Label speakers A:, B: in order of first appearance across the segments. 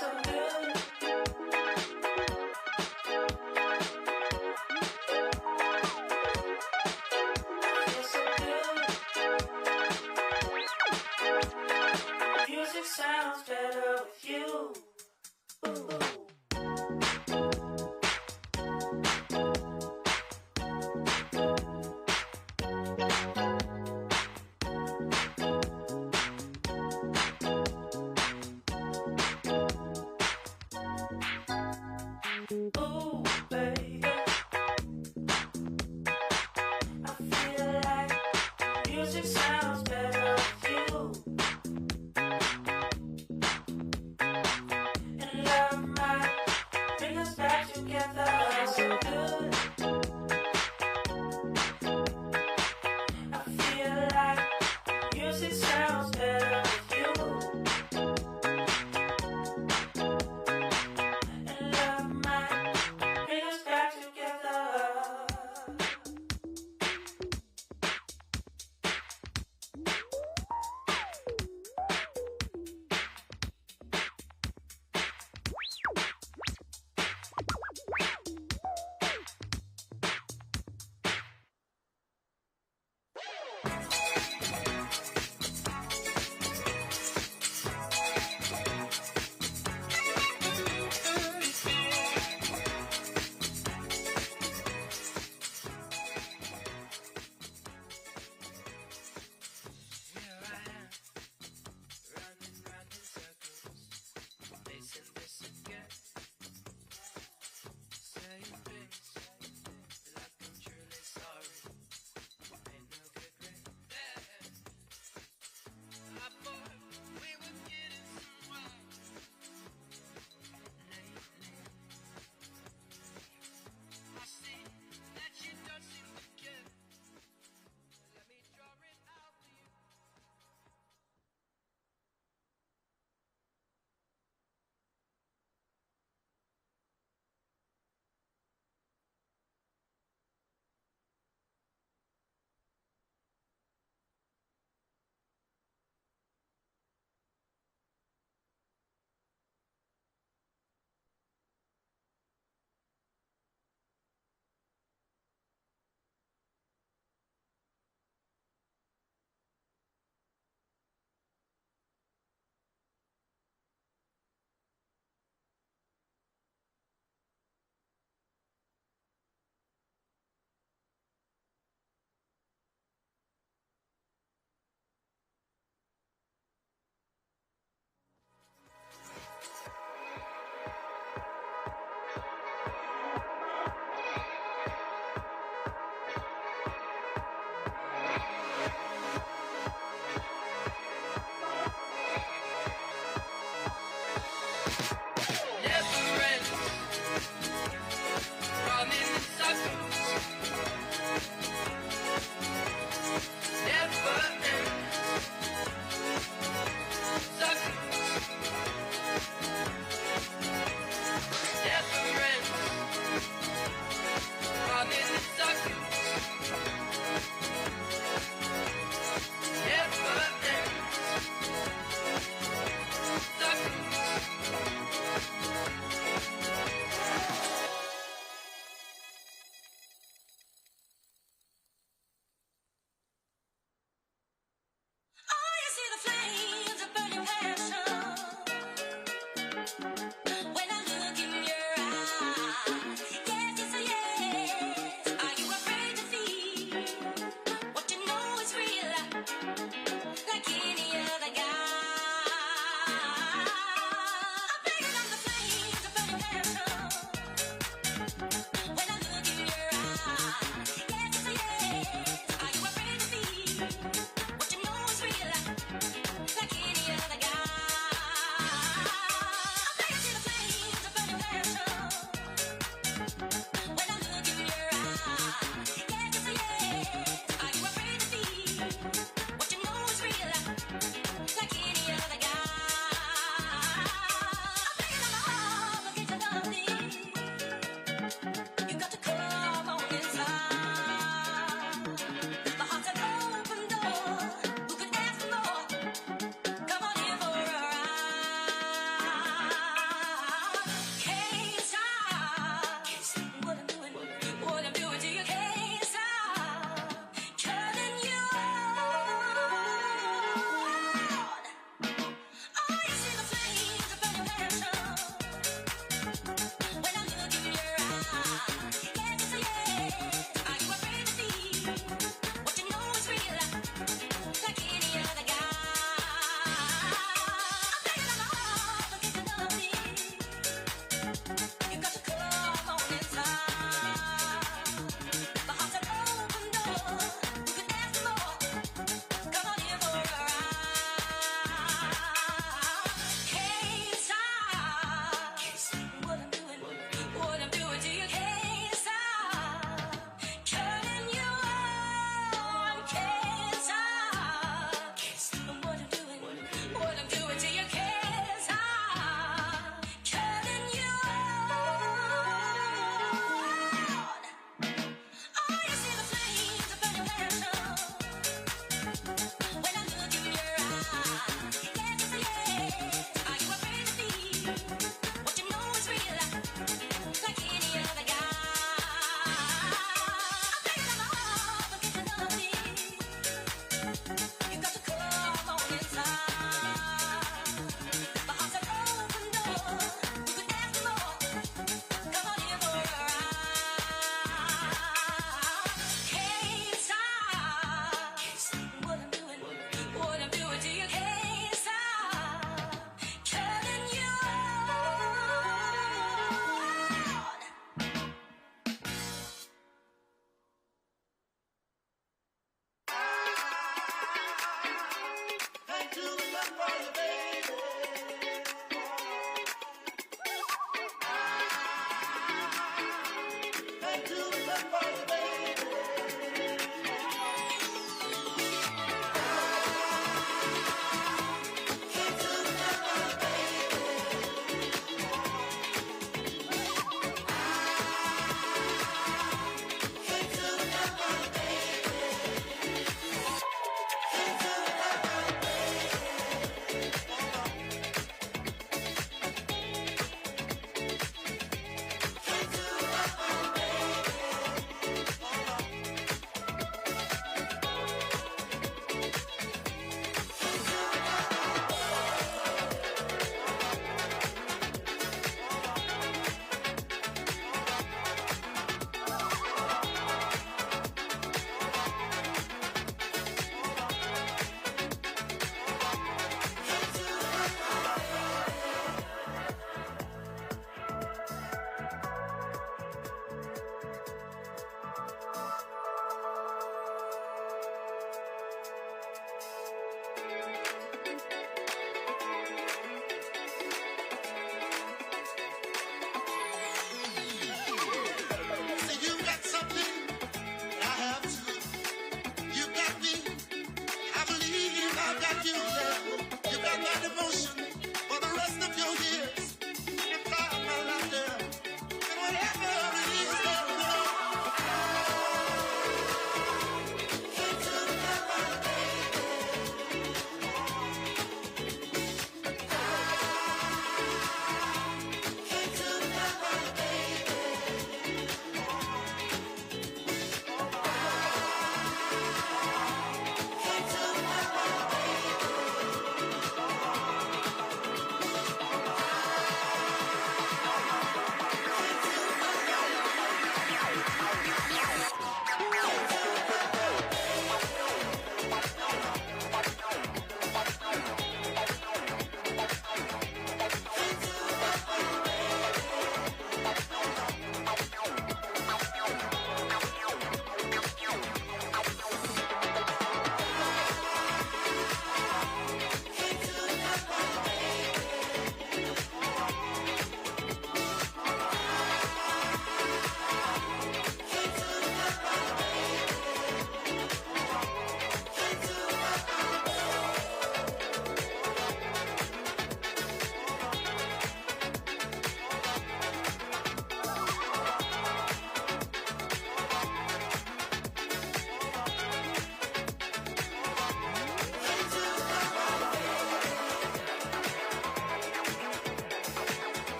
A: so good. Feel so good. Music sounds better with you. Ooh. Ooh, baby, I feel like music sounds better with you. And love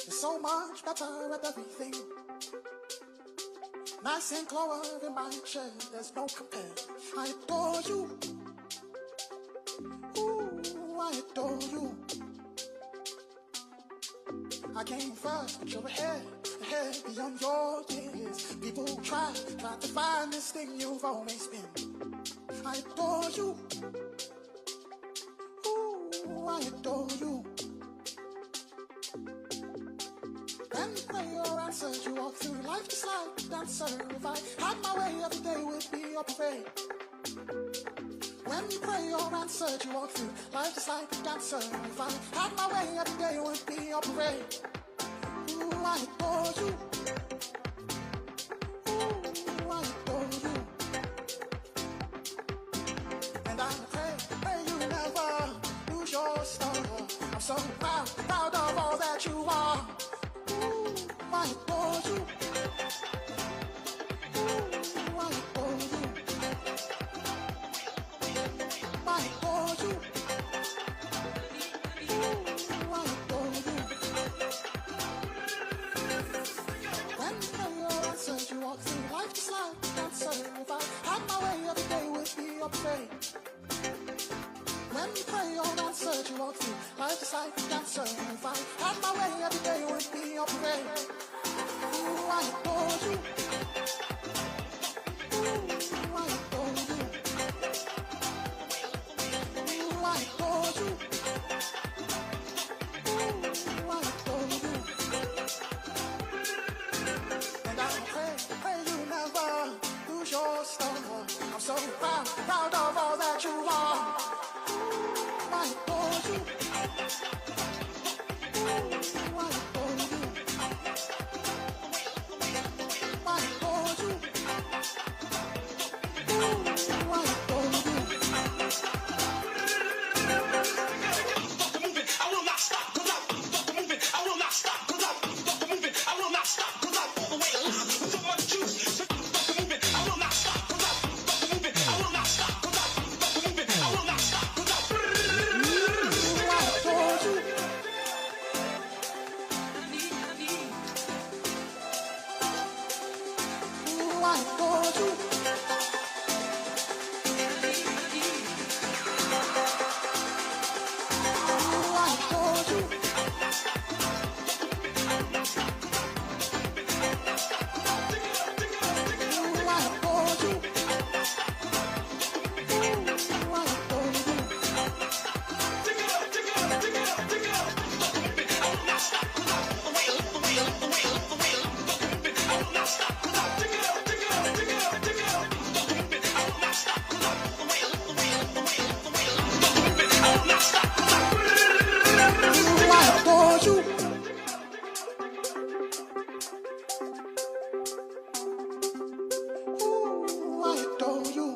B: You're so much better at everything. Nice and clover in my chair, there's no compare. I adore you. Ooh, I adore you. I came first, but you're ahead beyond your years. People try to find this thing you've always been. I adore you. Ooh, I adore you. When you play your answers, you walk through life just like a dancer. If I had my way, every day would be a parade. When you pray your answers, you walk through life just like a dancer. If I had my way, every day would be a parade. Ooh, I adore you. Ooh, I adore you. And I pray you never lose your star. I'm so proud of all that you are. Ooh, I adore you. Ooh, I adore you. I adore you. Ooh, I adore you. When you play your answers, you walk through life just like a dancer. If I had my way, every day would be a parade. When you pray your answers, you walk through life just like a dancer. If I had my way, every day would be a parade. Ooh, I adore you. Ooh, I adore you. Ooh, I adore you. Ooh, I adore you. And I pray you never lose your star. I'm so proud of all that you are. Ooh, I adore you. Ooh, I adore you. I adore you. Ooh, I adore you.
C: I will not stop, cause I'm moving. I will not stop, cause I'm moving. I will not stop, cause I'm all the way alive with so much juice. So moving. I will not stop, cause I'm moving. I will not stop, cause I'm moving. I will not stop, cause I'm
B: I adore you. Ooh, I adore you. Ooh, I adore you. Ooh, I adore you. Ooh, I adore you. Ooh, I adore you. Ooh, I adore you.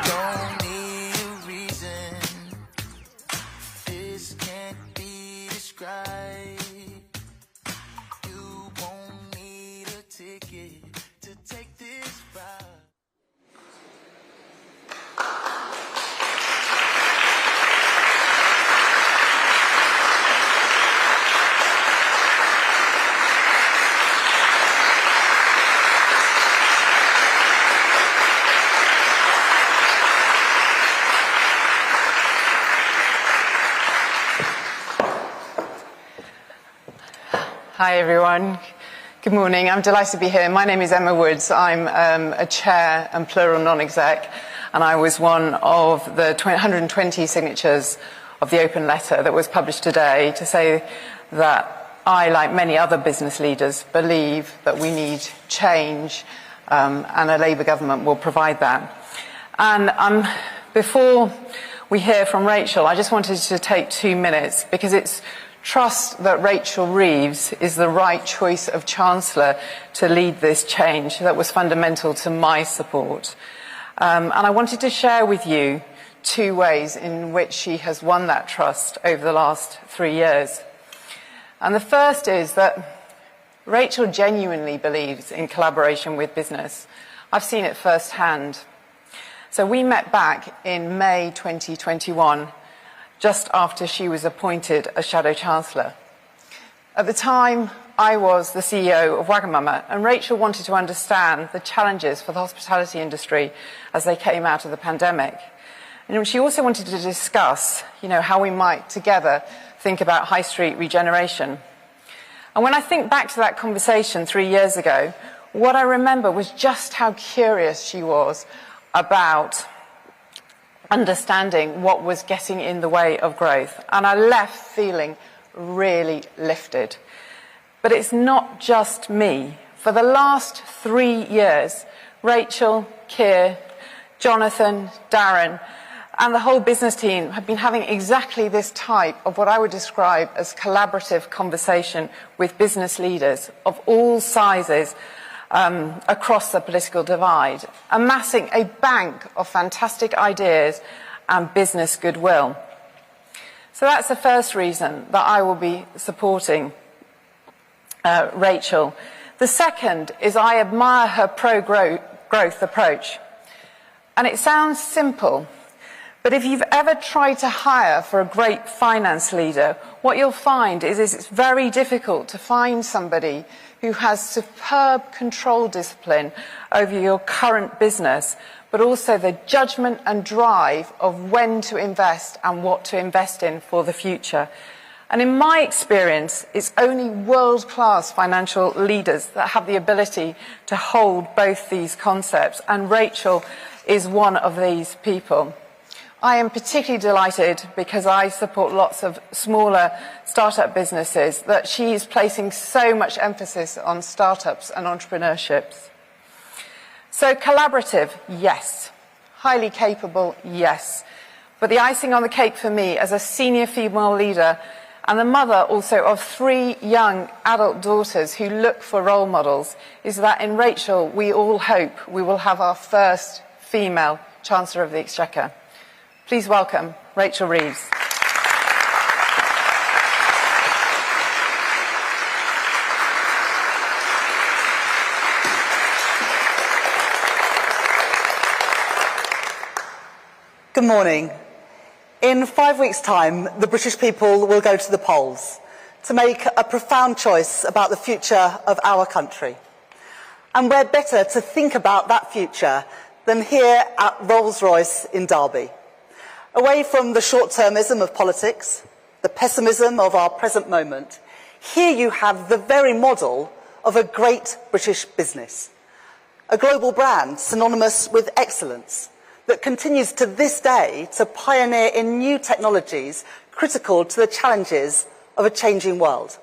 A: Don't need a reason. This can't be described. You won't need a ticket to take this ride.
D: Hi everyone, good morning. I'm delighted to be here. My name is Emma Woods. I'm a chair and plural non-exec, and I was one of the 120 signatures of the open letter that was published today to say that I, like many other business leaders, believe that we need change, and a Labour government will provide that. And before we hear from Rachel, I just wanted to take 2 minutes, because it's trust that Rachel Reeves is the right choice of chancellor to lead this change that was fundamental to my support. And I wanted to share with you two ways in which she has won that trust over the last 3 years. And the first is that Rachel genuinely believes in collaboration with business. I've seen it firsthand. So we met back in May 2021, just after she was appointed as Shadow Chancellor. At the time, I was the CEO of Wagamama, and Rachel wanted to understand the challenges for the hospitality industry as they came out of the pandemic. And she also wanted to discuss, how we might together think about high street regeneration. And when I think back to that conversation 3 years ago, what I remember was just how curious she was about understanding what was getting in the way of growth. And I left feeling really lifted. But it's not just me. For the last 3 years, Rachel, Keir, Jonathan, Darren, and the whole business team have been having exactly this type of what I would describe as collaborative conversation with business leaders of all sizes across the political divide, amassing a bank of fantastic ideas and business goodwill. So that's the first reason that I will be supporting Rachel. The second is I admire her pro-growth approach. And it sounds simple, but if you've ever tried to hire for a great finance leader, what you'll find is it's very difficult to find somebody who has superb control discipline over your current business, but also the judgment and drive of when to invest and what to invest in for the future. And in my experience, it's only world-class financial leaders that have the ability to hold both these concepts, and Rachel is one of these people. I am particularly delighted, because I support lots of smaller startup businesses, that she is placing so much emphasis on startups and entrepreneurships. So collaborative, yes. Highly capable, yes. But the icing on the cake for me as a senior female leader and the mother also of 3 young adult daughters who look for role models is that in Rachel we all hope we will have our first female Chancellor of the Exchequer. Please welcome Rachel Reeves.
E: Good morning. In 5 weeks' time, the British people will go to the polls to make a profound choice about the future of our country. And where better to think about that future than here at Rolls-Royce in Derby. Away from the short-termism of politics, the pessimism of our present moment, here you have the very model of a great British business. A global brand synonymous with excellence that continues to this day to pioneer in new technologies critical to the challenges of a changing world.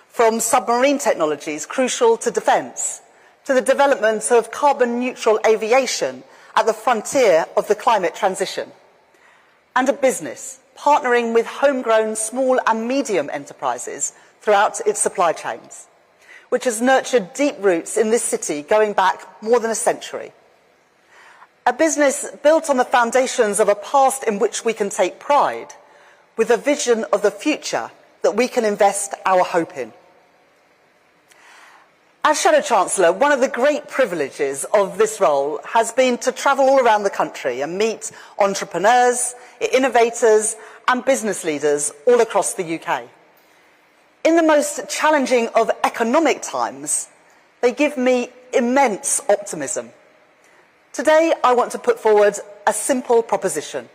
E: From submarine technologies crucial to defence, to the development of carbon-neutral aviation at the frontier of the climate transition. And a business partnering with homegrown small and medium enterprises throughout its supply chains, which has nurtured deep roots in this city going back more than a century. A business built on the foundations of a past in which we can take pride, with a vision of the future that we can invest our hope in. As Shadow Chancellor, one of the great privileges of this role has been to travel all around the country and meet entrepreneurs, innovators and business leaders all across the UK. In the most challenging of economic times, they give me immense optimism. Today, I want to put forward a simple proposition: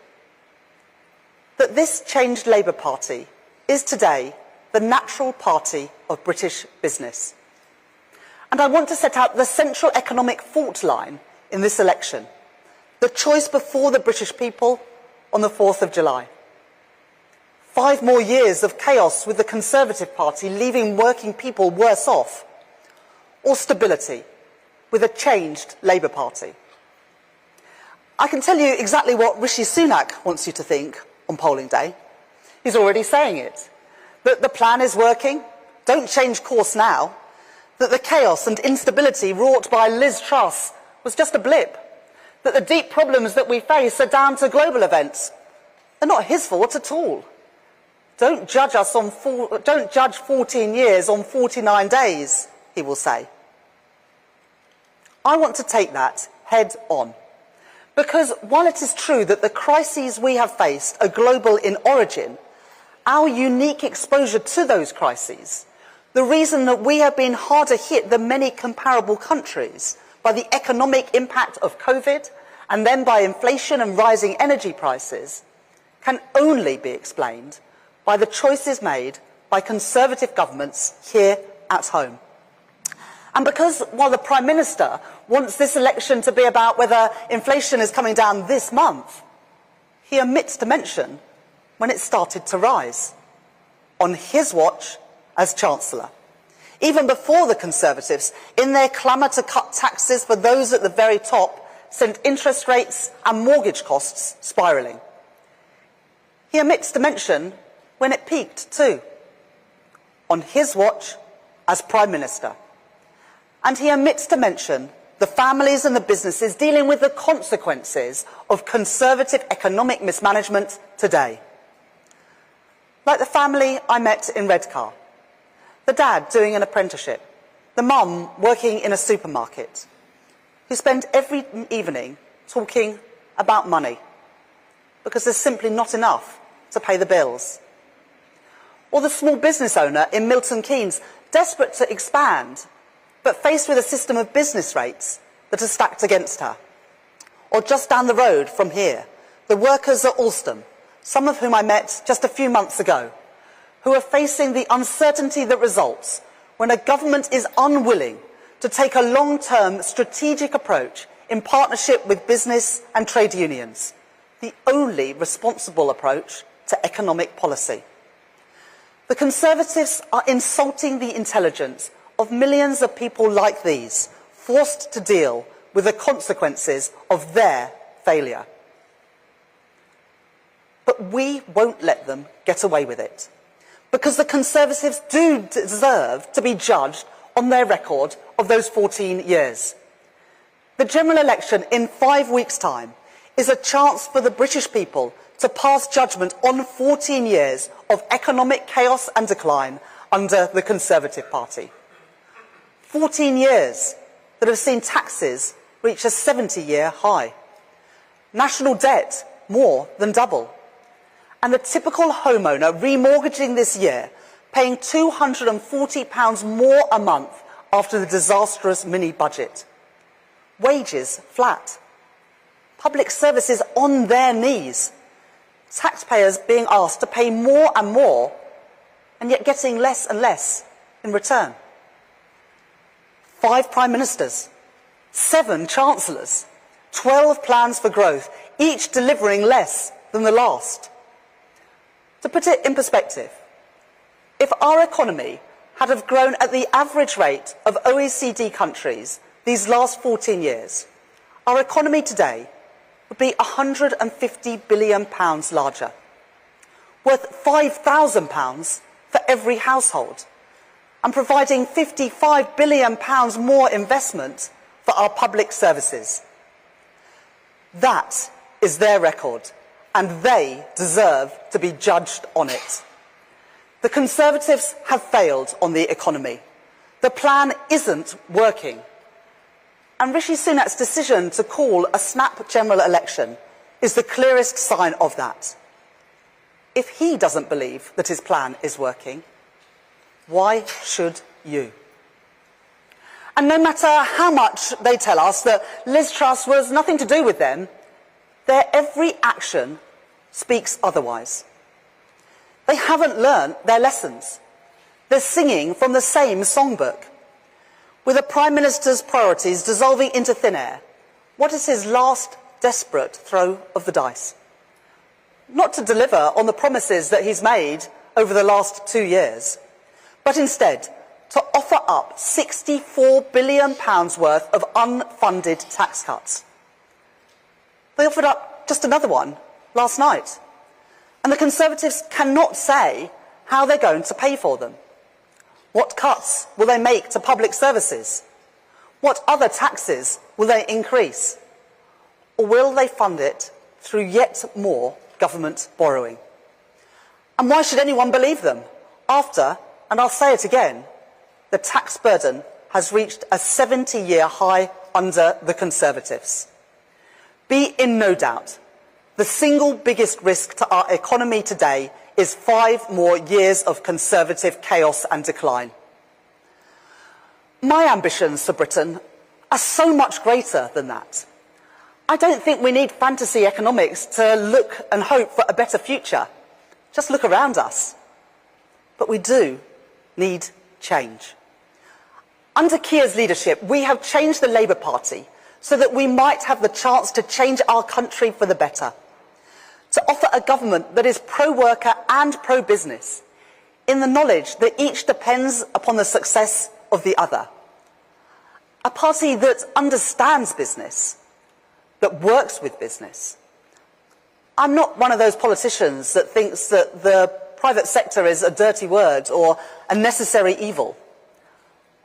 E: that this changed Labour Party is today the natural party of British business. And I want to set out the central economic fault line in this election, the choice before the British people on the 4th of July. 5 more years of chaos with the Conservative Party leaving working people worse off, or stability with a changed Labour Party. I can tell you exactly what Rishi Sunak wants you to think on polling day. He's already saying it. that the plan is working, don't change course now, that the chaos and instability wrought by Liz Truss was just a blip, that the deep problems that we face are down to global events. They're not his fault at all. Don't judge 14 years on 49 days, he will say. I want to take that head on. Because while it is true that the crises we have faced are global in origin, our unique exposure to those crises, the reason that we have been harder hit than many comparable countries by the economic impact of COVID and then by inflation and rising energy prices, can only be explained by the choices made by Conservative governments here at home. And because while the Prime Minister wants this election to be about whether inflation is coming down this month, he omits to mention when it started to rise, on his watch as Chancellor. Even before the Conservatives, in their clamour to cut taxes for those at the very top, sent interest rates and mortgage costs spiralling. He omits to mention when it peaked too, on his watch as Prime Minister. And he omits to mention the families and the businesses dealing with the consequences of Conservative economic mismanagement today. Like the family I met in Redcar, the dad doing an apprenticeship, the mum working in a supermarket, who spend every evening talking about money because there's simply not enough to pay the bills. Or the small business owner in Milton Keynes, desperate to expand, but faced with a system of business rates that are stacked against her. Or just down the road from here, the workers at Alstom, some of whom I met just a few months ago, who are facing the uncertainty that results when a government is unwilling to take a long-term strategic approach in partnership with business and trade unions, the only responsible approach to economic policy. The Conservatives are insulting the intelligence of millions of people like these, forced to deal with the consequences of their failure. But we won't let them get away with it, because the Conservatives do deserve to be judged on their record of those 14 years. The general election in 5 weeks' time is a chance for the British people to pass judgment on 14 years of economic chaos and decline under the Conservative Party. 14 years that have seen taxes reach a 70-year high. National debt more than double. And the typical homeowner remortgaging this year paying £240 more a month after the disastrous mini-budget. Wages flat. Public services on their knees. Taxpayers being asked to pay more and more, and yet getting less and less in return. 5 prime ministers, 7 chancellors, 12 plans for growth, each delivering less than the last. To put it in perspective, if our economy had have grown at the average rate of OECD countries these last 14 years, our economy today would be £150 billion larger, worth £5,000 for every household, and providing £55 billion more investment for our public services. That is their record, and they deserve to be judged on it. The Conservatives have failed on the economy. The plan isn't working. And Rishi Sunak's decision to call a snap general election is the clearest sign of that. If he doesn't believe that his plan is working, why should you? And no matter how much they tell us that Liz Truss was nothing to do with them, their every action speaks otherwise. They haven't learnt their lessons. They're singing from the same songbook. With the Prime Minister's priorities dissolving into thin air, what is his last desperate throw of the dice? Not to deliver on the promises that he's made over the last 2 years, but instead to offer up £64 billion worth of unfunded tax cuts. They offered up just another one last night. And the Conservatives cannot say how they're going to pay for them. What cuts will they make to public services? What other taxes will they increase? Or will they fund it through yet more government borrowing? And why should anyone believe them after, and I'll say it again, the tax burden has reached a 70-year high under the Conservatives? Be in no doubt, the single biggest risk to our economy today is 5 more years of Conservative chaos and decline. My ambitions for Britain are so much greater than that. I don't think we need fantasy economics to look and hope for a better future. Just look around us. But we do need change. Under Keir's leadership, we have changed the Labour Party so that we might have the chance to change our country for the better. To offer a government that is pro-worker and pro-business, in the knowledge that each depends upon the success of the other. A party that understands business, that works with business. I'm not one of those politicians that thinks that the private sector is a dirty word or a necessary evil.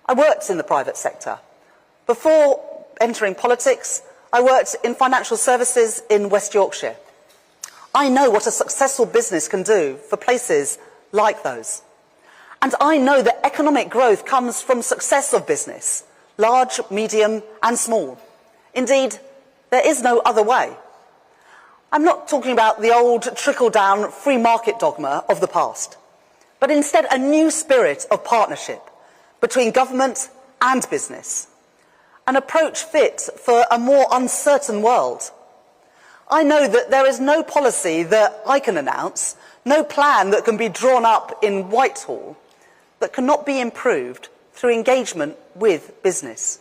E: I worked in the private sector. Before entering politics, I worked in financial services in West Yorkshire. I know what a successful business can do for places like those. And I know that economic growth comes from success of business, large, medium and small. Indeed, there is no other way. I'm not talking about the old trickle-down free market dogma of the past, but instead a new spirit of partnership between government and business. An approach fit for a more uncertain world. I know that there is no policy that I can announce, no plan that can be drawn up in Whitehall that cannot be improved through engagement with business.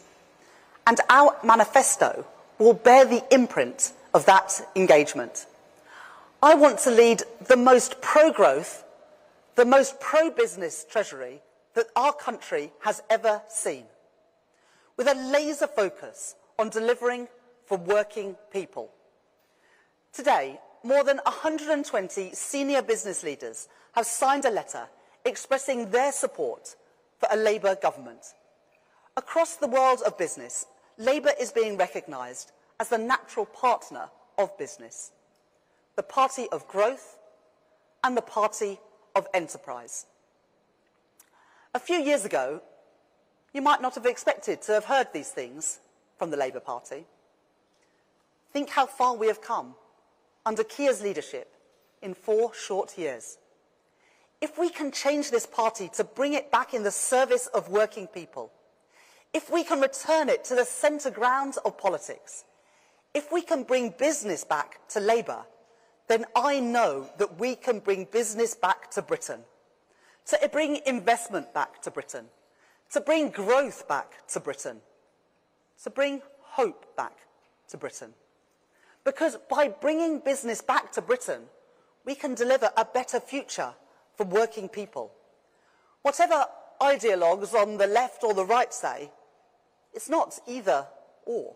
E: And our manifesto will bear the imprint of that engagement. I want to lead the most pro-growth, the most pro-business Treasury that our country has ever seen, with a laser focus on delivering for working people. Today, more than 120 senior business leaders have signed a letter expressing their support for a Labour government. Across the world of business, Labour is being recognised as the natural partner of business, the party of growth and the party of enterprise. A few years ago, you might not have expected to have heard these things from the Labour Party. Think how far we have come under Keir's leadership in 4 short years. If we can change this party to bring it back in the service of working people, if we can return it to the centre ground of politics, if we can bring business back to Labour, then I know that we can bring business back to Britain, to bring investment back to Britain, to bring growth back to Britain, to bring hope back to Britain. Because by bringing business back to Britain, we can deliver a better future for working people. Whatever ideologues on the left or the right say, it's not either or.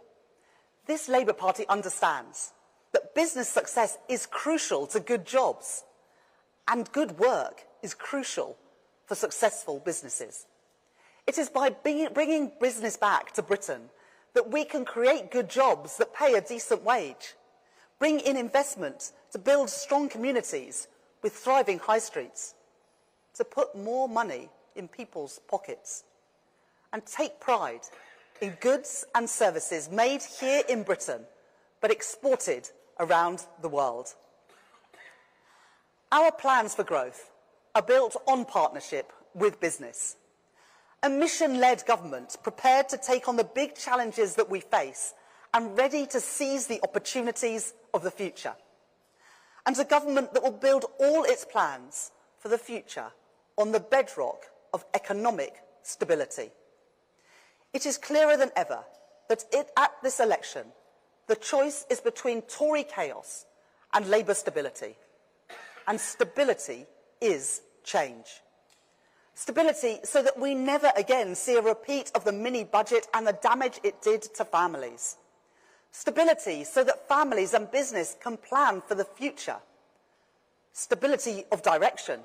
E: This Labour Party understands that business success is crucial to good jobs, and good work is crucial for successful businesses. It is by bringing business back to Britain that we can create good jobs that pay a decent wage, bring in investment to build strong communities with thriving high streets, to put more money in people's pockets, and take pride in goods and services made here in Britain but exported around the world. Our plans for growth are built on partnership with business. A mission-led government prepared to take on the big challenges that we face and ready to seize the opportunities of the future. And a government that will build all its plans for the future on the bedrock of economic stability. It is clearer than ever that at this election, the choice is between Tory chaos and Labour stability. And stability is change. Stability so that we never again see a repeat of the mini-budget and the damage it did to families. Stability so that families and business can plan for the future. Stability of direction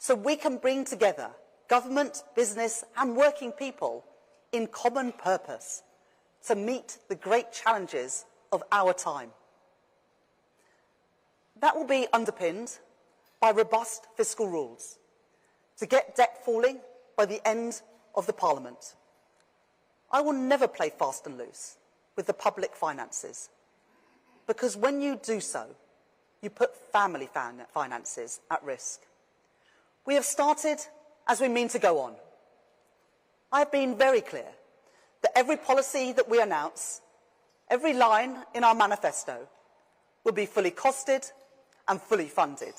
E: so we can bring together government, business and working people in common purpose to meet the great challenges of our time. That will be underpinned by robust fiscal rules to get debt falling by the end of the Parliament. I will never play fast and loose with the public finances, because when you do so, you put family finances at risk. We have started as we mean to go on. I have been very clear that every policy that we announce, every line in our manifesto, will be fully costed and fully funded.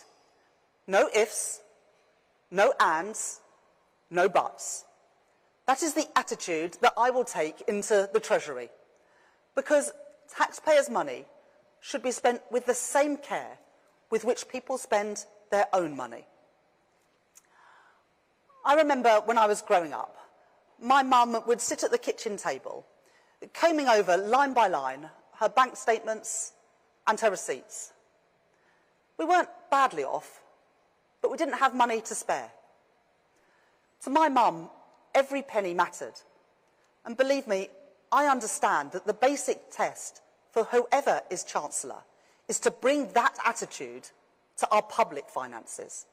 E: No ifs, no ands, no buts. That is the attitude that I will take into the Treasury, because taxpayers' money should be spent with the same care with which people spend their own money. I remember when I was growing up, my mum would sit at the kitchen table, combing over line by line her bank statements and her receipts. We weren't badly off, but we didn't have money to spare. To my mum, every penny mattered. And believe me, I understand that the basic test for whoever is Chancellor is to bring that attitude to our public finances.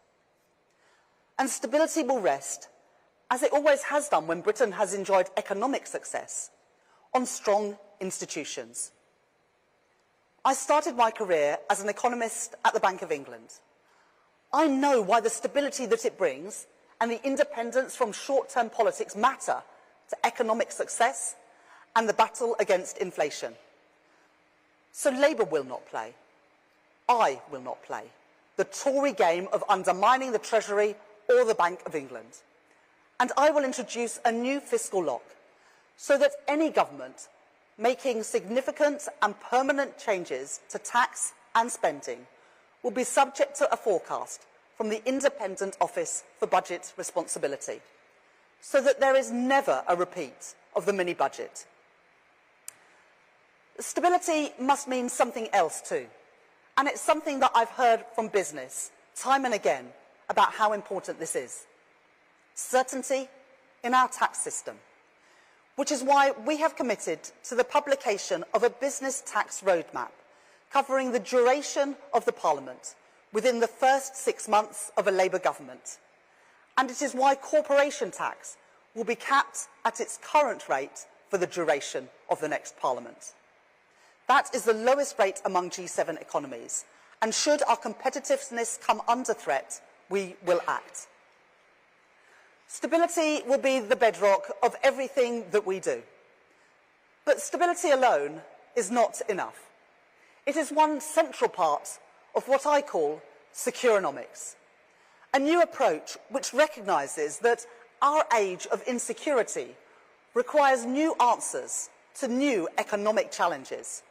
E: And stability will rest, as it always has done when Britain has enjoyed economic success, on strong institutions. I started my career as an economist at the Bank of England. I know why the stability that it brings and the independence from short-term politics matter to economic success and the battle against inflation. So Labour will not play, I will not play, the Tory game of undermining the Treasury or the Bank of England. And I will introduce a new fiscal lock so that any government making significant and permanent changes to tax and spending will be subject to a forecast from the Independent Office for Budget Responsibility, so that there is never a repeat of the mini-budget. Stability must mean something else too, and it's something that I've heard from business time and again about how important this is. Certainty in our tax system, which is why we have committed to the publication of a business tax roadmap covering the duration of the Parliament within the first 6 months of a Labour government. And it is why corporation tax will be capped at its current rate for the duration of the next Parliament. That is the lowest rate among G7 economies, and should our competitiveness come under threat, we will act. Stability will be the bedrock of everything that we do. But stability alone is not enough. It is one central part of what I call securonomics, a new approach which recognises that our age of insecurity requires new answers to new economic challenges.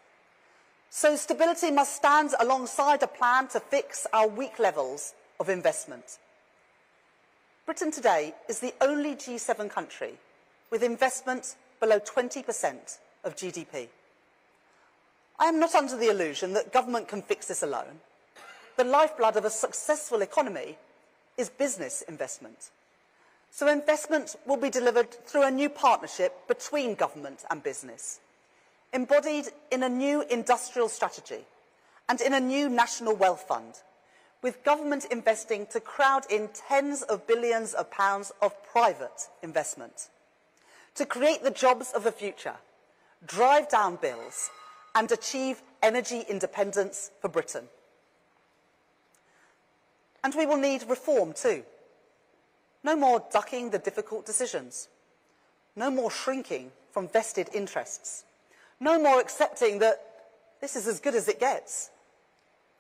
E: So stability must stand alongside a plan to fix our weak levels of investment. Britain today is the only G7 country with investment below 20% of GDP. I am not under the illusion that government can fix this alone. The lifeblood of a successful economy is business investment. So investment will be delivered through a new partnership between government and business, embodied in a new industrial strategy and in a new national wealth fund, with government investing to crowd in tens of billions of pounds of private investment, to create the jobs of the future, drive down bills and achieve energy independence for Britain. And we will need reform too. No more ducking the difficult decisions. No more shrinking from vested interests. No more accepting that this is as good as it gets.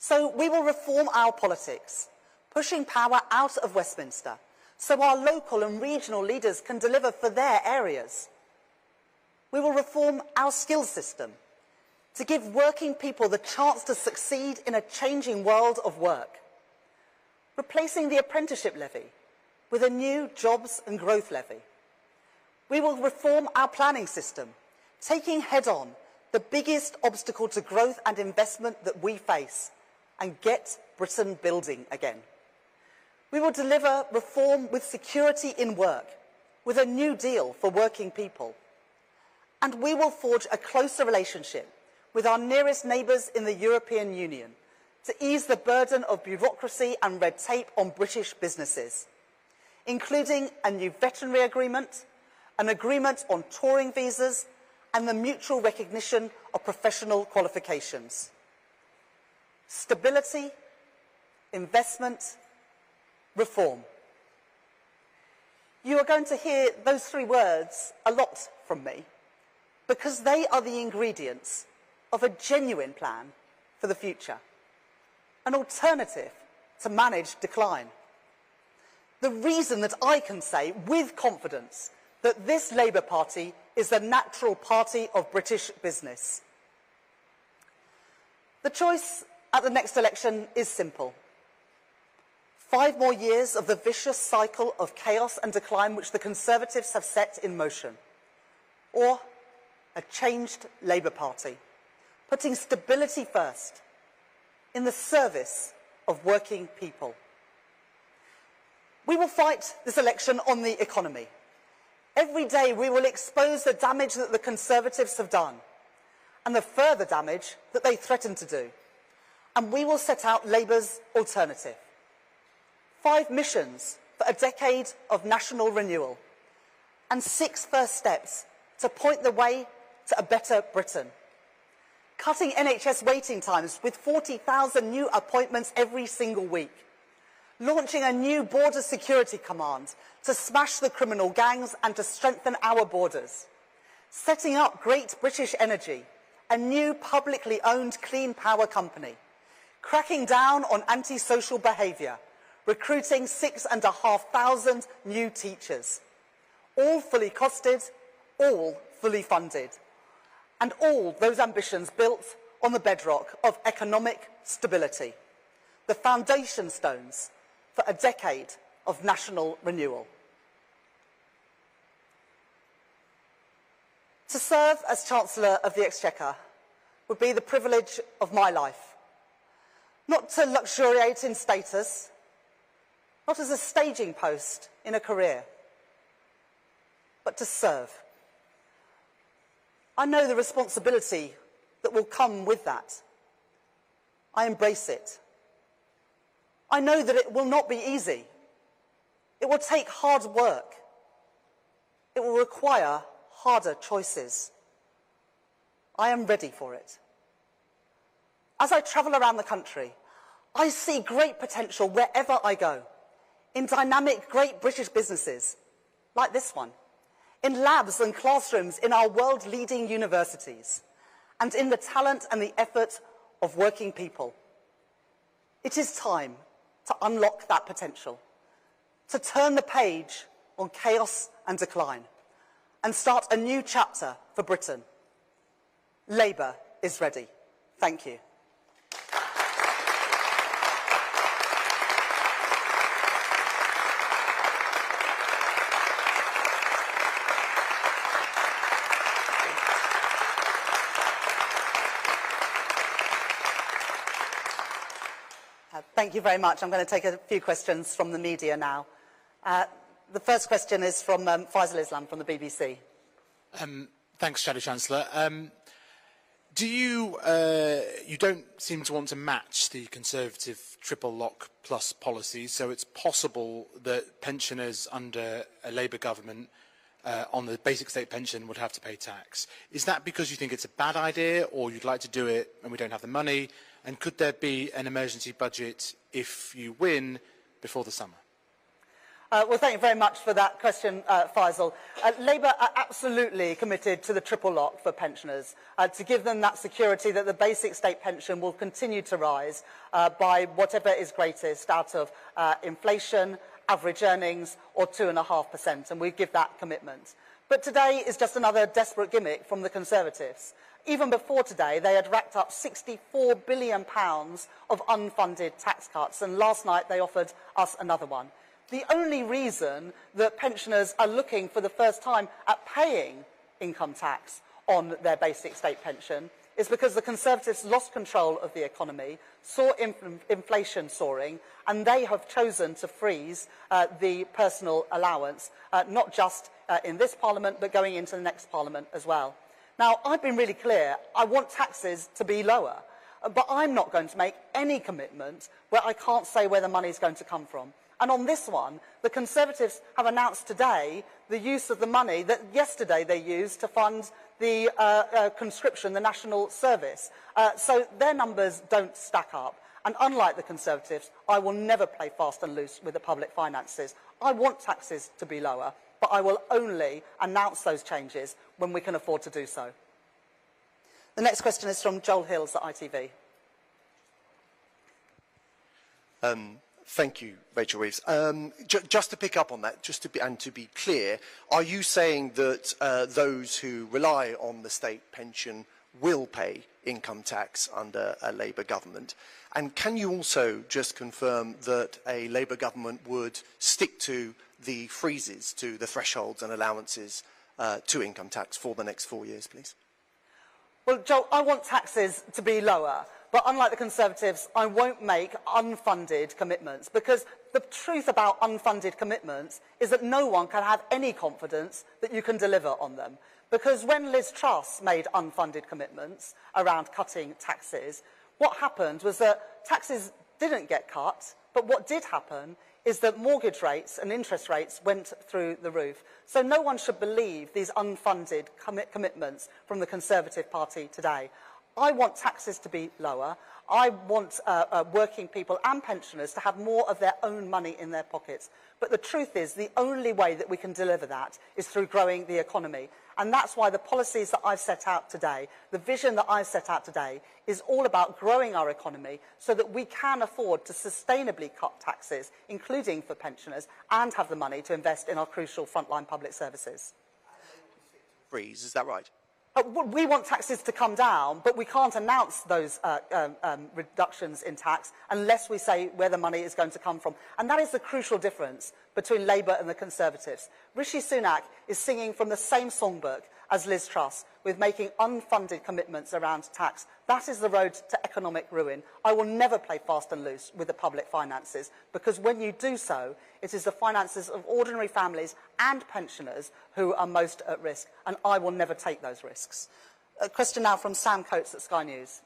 E: So we will reform our politics, pushing power out of Westminster so our local and regional leaders can deliver for their areas. We will reform our skills system to give working people the chance to succeed in a changing world of work, replacing the apprenticeship levy with a new jobs and growth levy. We will reform our planning system, taking head-on the biggest obstacle to growth and investment that we face, and get Britain building again. We will deliver reform with security in work, with a new deal for working people. And we will forge a closer relationship with our nearest neighbours in the European Union to ease the burden of bureaucracy and red tape on British businesses, including a new veterinary agreement, an agreement on touring visas, and the mutual recognition of professional qualifications. Stability, investment, reform. You are going to hear those three words a lot from me because they are the ingredients of a genuine plan for the future, an alternative to manage decline. The reason that I can say with confidence that this Labour Party is the natural party of British business. The choice at the next election is simple. 5 more years of the vicious cycle of chaos and decline which the Conservatives have set in motion, or a changed Labour Party, putting stability first, in the service of working people. We will fight this election on the economy. Every day we will expose the damage that the Conservatives have done and the further damage that they threaten to do. And we will set out Labour's alternative. 5 missions for a decade of national renewal and 6 first steps to point the way to a better Britain. Cutting NHS waiting times with 40,000 new appointments every single week. Launching a new border security command to smash the criminal gangs and to strengthen our borders. Setting up Great British Energy, a new publicly owned clean power company. Cracking down on antisocial behaviour. Recruiting 6,500 new teachers. All fully costed, all fully funded. And all those ambitions built on the bedrock of economic stability. The foundation stones for a decade of national renewal. To serve as Chancellor of the Exchequer would be the privilege of my life. Not to luxuriate in status, not as a staging post in a career, but to serve. I know the responsibility that will come with that. I embrace it. I know that it will not be easy. It will take hard work. It will require harder choices. I am ready for it. As I travel around the country, I see great potential wherever I go, in dynamic great British businesses, like this one, in labs and classrooms in our world-leading universities, and in the talent and the effort of working people. It is time to unlock that potential, to turn the page on chaos and decline, and start a new chapter for Britain. Labour is ready. Thank you. Thank you very much. I'm going to take a few questions from the media now. The first question is from Faisal Islam from the BBC.
F: Thanks, Shadow Chancellor. You don't seem to want to match the Conservative triple lock plus policy, so it's possible that pensioners under a Labour government on the basic state pension would have to pay tax. Is that because you think it's a bad idea, or you'd like to do it and we don't have the money? And could there be an emergency budget if you win before the summer?
E: Well, thank you very much for that question, Faisal. Labour are absolutely committed to the triple lock for pensioners, to give them that security that the basic state pension will continue to rise by whatever is greatest out of inflation, average earnings, or 2.5%, and we give that commitment. But today is just another desperate gimmick from the Conservatives. Even before today, they had racked up £64 billion of unfunded tax cuts, and last night they offered us another one. The only reason that pensioners are looking for the first time at paying income tax on their basic state pension is because the Conservatives lost control of the economy, saw inflation soaring, and they have chosen to freeze the personal allowance, not just in this Parliament, but going into the next Parliament as well. Now, I've been really clear, I want taxes to be lower, but I'm not going to make any commitment where I can't say where the money is going to come from. And on this one, the Conservatives have announced today the use of the money that yesterday they used to fund the conscription, the national service. So their numbers don't stack up. And unlike the Conservatives, I will never play fast and loose with the public finances. I want taxes to be lower, but I will only announce those changes when we can afford to do so. The next question is from Joel Hills at ITV.
G: Thank you, Rachel Reeves. Just to pick up on that, to be clear, are you saying that those who rely on the state pension will pay income tax under a Labour government? And can you also just confirm that a Labour government would stick to the freezes, to the thresholds and allowances to income tax for the next 4 years, please?
E: Well, Joel, I want taxes to be lower. But unlike the Conservatives, I won't make unfunded commitments, because the truth about unfunded commitments is that no one can have any confidence that you can deliver on them. Because when Liz Truss made unfunded commitments around cutting taxes, what happened was that taxes didn't get cut, but what did happen is that mortgage rates and interest rates went through the roof. So no one should believe these unfunded commitments from the Conservative Party today. I want taxes to be lower. I want working people and pensioners to have more of their own money in their pockets. But the truth is, the only way that we can deliver that is through growing the economy. And that's why the policies that I've set out today, the vision that I've set out today, is all about growing our economy so that we can afford to sustainably cut taxes, including for pensioners, and have the money to invest in our crucial frontline public services.
G: Freeze, is that right?
E: We want taxes to come down, but we can't announce those reductions in tax unless we say where the money is going to come from. And that is the crucial difference between Labour and the Conservatives. Rishi Sunak is singing from the same songbook as Liz Truss, with making unfunded commitments around tax. That is the road to economic ruin. I will never play fast and loose with the public finances, because when you do so, it is the finances of ordinary families and pensioners who are most at risk, and I will never take those risks. A question now from Sam Coates at Sky News.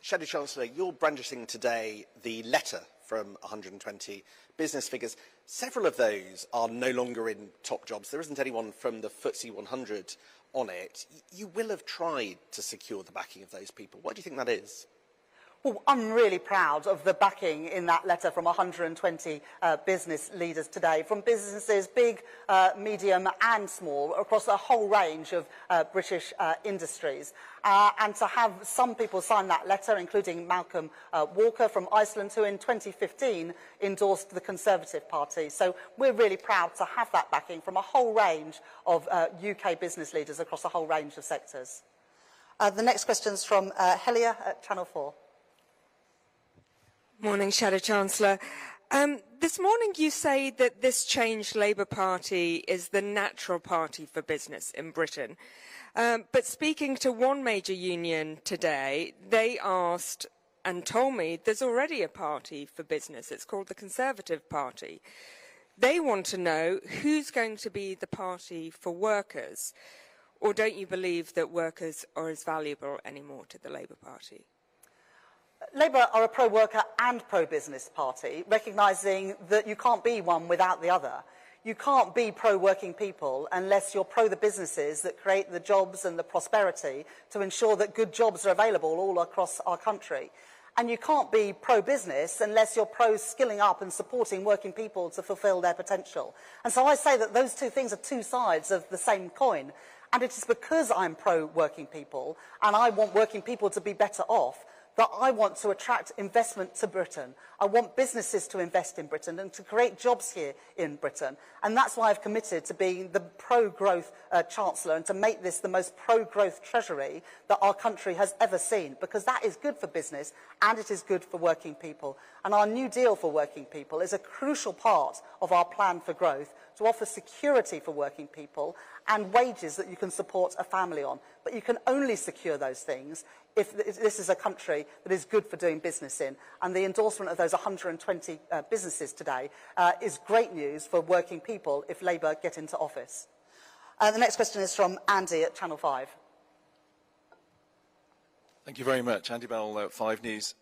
H: Shadow Chancellor, you're brandishing today the letter from 120 business figures. Several of those are no longer in top jobs. There isn't anyone from the FTSE 100 on it. You will have tried to secure the backing of those people. Why do you think that is?
E: Well, I'm really proud of the backing in that letter from 120 business leaders today, from businesses big, medium and small, across a whole range of British industries. And to have some people sign that letter, including Malcolm Walker from Iceland, who in 2015 endorsed the Conservative Party. So we're really proud to have that backing from a whole range of UK business leaders across a whole range of sectors. The next question is from Helia at Channel 4.
I: Morning, Shadow Chancellor. This morning you say that this changed Labour Party is the natural party for business in Britain. But speaking to one major union today, they asked and told me there's already a party for business. It's called the Conservative Party. They want to know who's going to be the party for workers. Or don't you believe that workers are as valuable anymore to the Labour Party?
E: Labour are a pro-worker and pro-business party, recognising that you can't be one without the other. You can't be pro-working people unless you're pro the businesses that create the jobs and the prosperity to ensure that good jobs are available all across our country. And you can't be pro-business unless you're pro-skilling up and supporting working people to fulfil their potential. And so I say that those two things are two sides of the same coin. And it is because I'm pro-working people and I want working people to be better off that I want to attract investment to Britain. I want businesses to invest in Britain and to create jobs here in Britain. And that's why I've committed to being the pro-growth Chancellor and to make this the most pro-growth Treasury that our country has ever seen, because that is good for business and it is good for working people. And our New Deal for working people is a crucial part of our plan for growth to offer security for working people and wages that you can support a family on. But you can only secure those things if this is a country that is good for doing business in. And the endorsement of those 120 businesses today is great news for working people if Labour get into office. The next question is from Andy at Channel 5.
J: Thank you very much. Andy Bell, 5 News.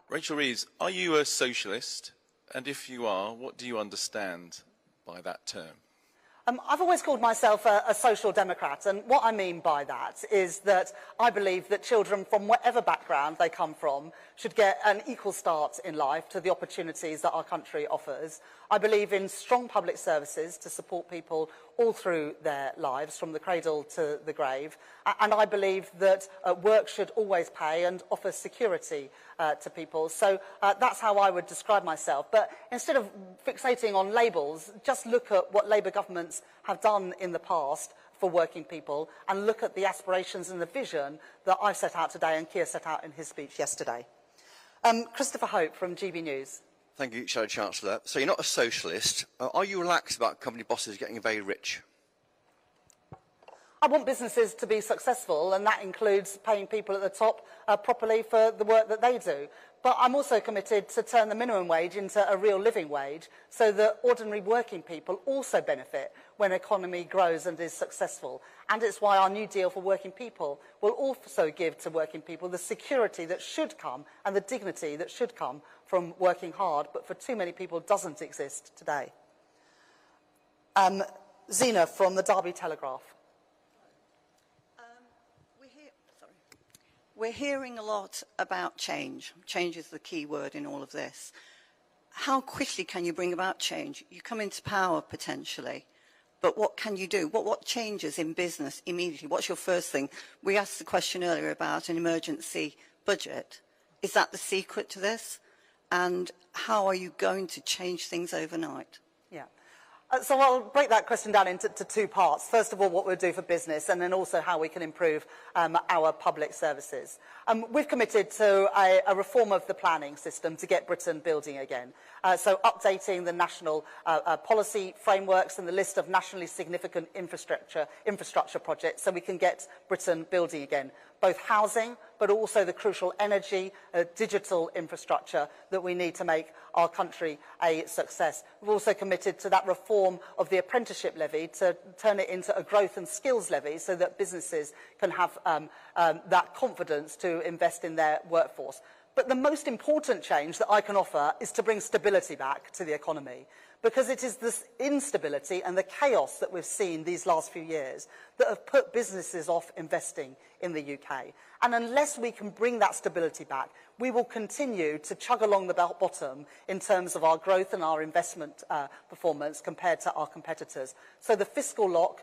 J: Rachel Reeves, are you a socialist? And if you are, what do you understand by that term?
E: I've always called myself a social democrat, and what I mean by that is that I believe that children from whatever background they come from should get an equal start in life to the opportunities that our country offers. I believe in strong public services to support people all through their lives, from the cradle to the grave, and I believe that work should always pay and offer security to people. So that's how I would describe myself. But instead of fixating on labels, just look at what Labour governments have done in the past for working people and look at the aspirations and the vision that I've set out today and Keir set out in his speech yesterday. Christopher Hope from GB News.
K: Thank you, Shadow Chancellor. So you're not a socialist. Are you relaxed about company bosses getting very rich?
E: I want businesses to be successful, and that includes paying people at the top properly for the work that they do. But I'm also committed to turn the minimum wage into a real living wage so that ordinary working people also benefit when the economy grows and is successful. And it's why our New Deal for working people will also give to working people the security that should come and the dignity that should come from working hard, but for too many people doesn't exist today. Zena from the Derby Telegraph.
L: We're hearing a lot about change. Change is the key word in all of this. How quickly can you bring about change? You come into power potentially, but what can you do? What changes in business immediately? What's your first thing? We asked the question earlier about an emergency budget. Is that the secret to this? And how are you going to change things overnight?
E: Yeah. So I'll break that question down into two parts. First of all, what we'll do for business, and then also how we can improve our public services. We've committed to a reform of the planning system to get Britain building again. So updating the national policy frameworks and the list of nationally significant infrastructure projects so we can get Britain building again. Both housing, but also the crucial energy, digital infrastructure that we need to make our country a success. We've also committed to that reform of the apprenticeship levy to turn it into a growth and skills levy so that businesses can have that confidence to invest in their workforce. But the most important change that I can offer is to bring stability back to the economy, because it is this instability and the chaos that we've seen these last few years that have put businesses off investing in the UK. And unless we can bring that stability back, we will continue to chug along the bottom in terms of our growth and our investment performance compared to our competitors. So the fiscal lock,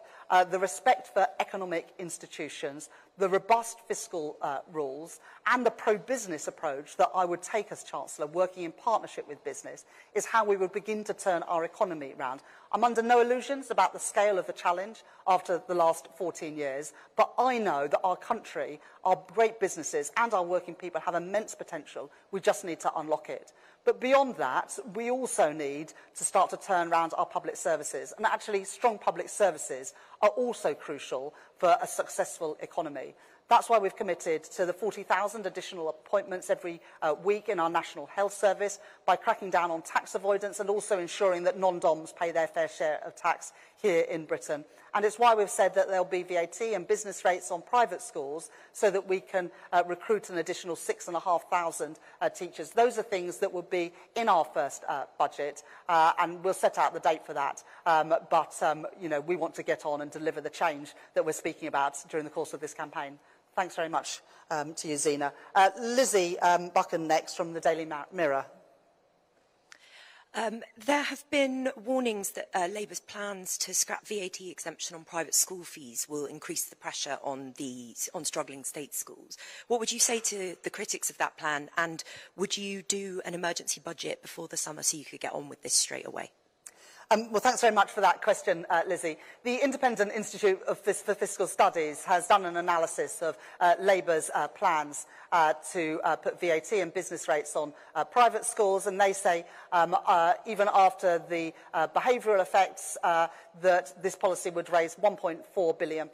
E: the respect for economic institutions, the robust fiscal rules, and the pro-business approach that I would take as Chancellor, working in partnership with business, is how we would begin to turn our economy around. I'm under no illusions about the scale of the challenge after the last 14 years, but I know that our country, our great businesses, and our working people have immense potential. We just need to unlock it. But beyond that, we also need to start to turn around our public services. And actually, strong public services are also crucial for a successful economy. That's why we've committed to the 40,000 additional appointments every week in our National Health Service, by cracking down on tax avoidance and also ensuring that non-DOMs pay their fair share of tax here in Britain. And it's why we've said that there'll be VAT and business rates on private schools so that we can recruit an additional 6,500 teachers. Those are things that will be in our first budget, and we'll set out the date for that. You know, we want to get on and deliver the change that we're speaking about during the course of this campaign. Thanks very much to you, Zena. Lizzie Buchan next from the Daily Mirror.
M: There have been warnings that Labour's plans to scrap VAT exemption on private school fees will increase the pressure on struggling state schools. What would you say to the critics of that plan, and would you do an emergency budget before the summer so you could get on with this straight away?
E: Well, thanks very much for that question, Lizzie. The Independent Institute for Fiscal Studies has done an analysis of Labour's plans to put VAT and business rates on private schools, and they say even after the behavioural effects that this policy would raise £1.4 billion,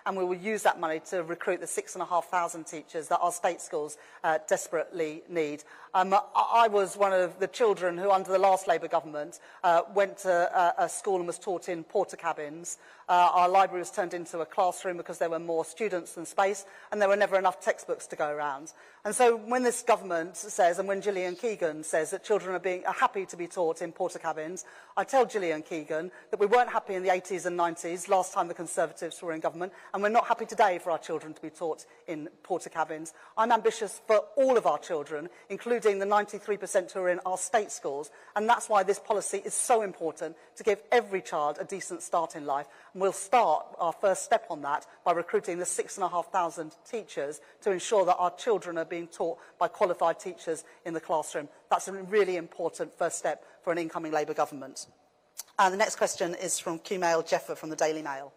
E: and we will use that money to recruit the 6,500 teachers that our state schools desperately need. I was one of the children who, under the last Labour government, went to a school and was taught in porta cabins. Our library was turned into a classroom because there were more students than space, and there were never enough textbooks to go around. And so when this government says, and when Gillian Keegan says that children are happy to be taught in porta cabins, I tell Gillian Keegan that we weren't happy in the 80s and 90s, last time the Conservatives were in government, and we're not happy today for our children to be taught in porta cabins. I'm ambitious for all of our children, including the 93% who are in our state schools, and that's why this policy is so important, to give every child a decent start in life. And we'll start our first step on that by recruiting the 6,500 teachers to ensure that our children are being taught by qualified teachers in the classroom. That's a really important first step for an incoming Labour government. The next question is from Kumail Jeffer from the Daily Mail.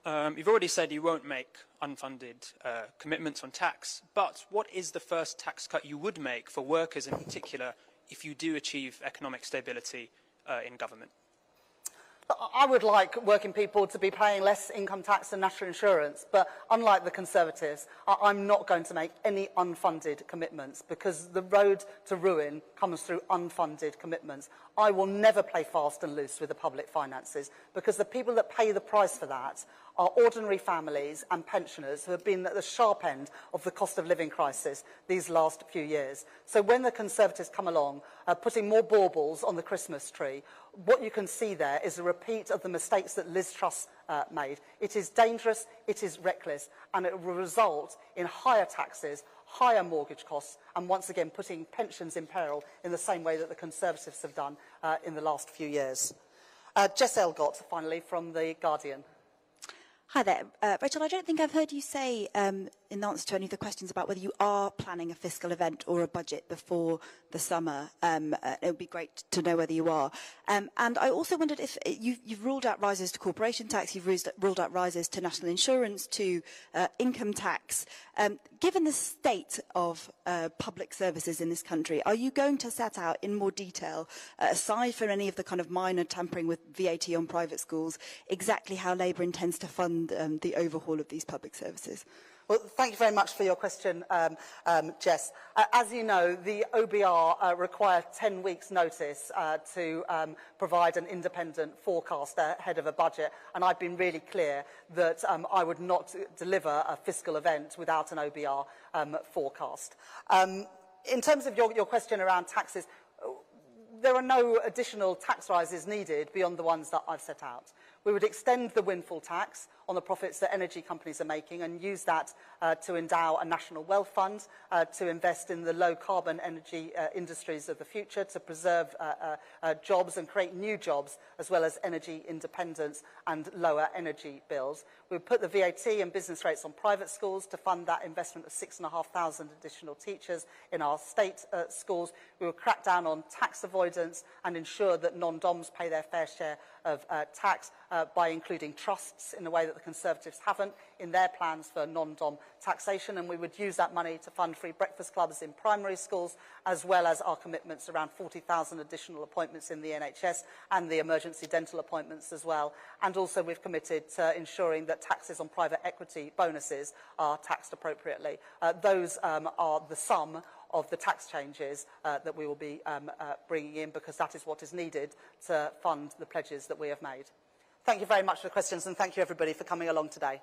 N: You've already said you won't make unfunded commitments on tax, but what is the first tax cut you would make for workers in particular if you do achieve economic stability in government?
E: I would like working people to be paying less income tax and national insurance, but unlike the Conservatives, I'm not going to make any unfunded commitments, because the road to ruin comes through unfunded commitments. I will never play fast and loose with the public finances, because the people that pay the price for that are ordinary families and pensioners who have been at the sharp end of the cost of living crisis these last few years. So when the Conservatives come along, putting more baubles on the Christmas tree, what you can see there is a repeat of the mistakes that Liz Truss made. It is dangerous, it is reckless, and it will result in higher taxes, higher mortgage costs, and once again putting pensions in peril in the same way that the Conservatives have done in the last few years. Jess Elgott, finally, from The Guardian.
O: Hi there. Rachel, I don't think I've heard you say in answer to any of the questions about whether you are planning a fiscal event or a budget before the summer. It would be great to know whether you are. And I also wondered if you've ruled out rises to corporation tax, you've ruled out rises to national insurance, to income tax. Given the state of public services in this country, are you going to set out in more detail, aside from any of the kind of minor tampering with VAT on private schools, exactly how Labour intends to fund the overhaul of these public services?
E: Well, thank you very much for your question, Jess. As you know, the OBR require 10 weeks' notice to provide an independent forecast ahead of a budget, and I've been really clear that I would not deliver a fiscal event without an OBR forecast. In terms of your question around taxes, there are no additional tax rises needed beyond the ones that I've set out. We would extend the windfall tax on the profits that energy companies are making and use that to endow a national wealth fund, to invest in the low-carbon energy industries of the future, to preserve jobs and create new jobs, as well as energy independence and lower energy bills. We would put the VAT and business rates on private schools to fund that investment of 6,500 additional teachers in our state schools. We would crack down on tax avoidance and ensure that non-DOMs pay their fair share of tax by including trusts in a way that the Conservatives haven't in their plans for non-DOM taxation, and we would use that money to fund free breakfast clubs in primary schools, as well as our commitments around 40,000 additional appointments in the NHS and the emergency dental appointments as well. And also we've committed to ensuring that taxes on private equity bonuses are taxed appropriately. Those are the sum of the tax changes that we will be bringing in, because that is what is needed to fund the pledges that we have made. Thank you very much for the questions, and thank you everybody for coming along today.